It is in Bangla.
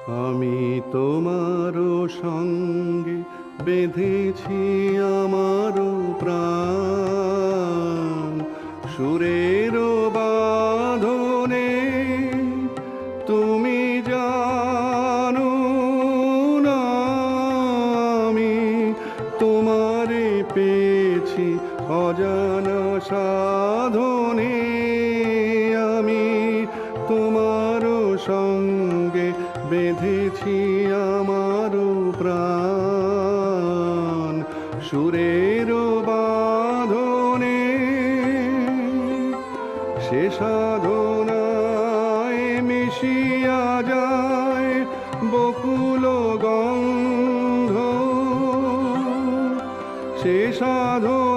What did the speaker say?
আমি তোমারও সঙ্গে বেঁধেছি আমারও প্রাণ, সুরেরও বাঁধনে তুমি জানো না আমি তোমারে পেয়েছি অজানা সাধনে। আমি তোমারও সঙ্গে বেঁধেছি আমারও প্রাণ, সুরেরও বাঁধনে। সে সাধনায় মিশিয়া যায় বকুল গন্ধ, সে সাধনা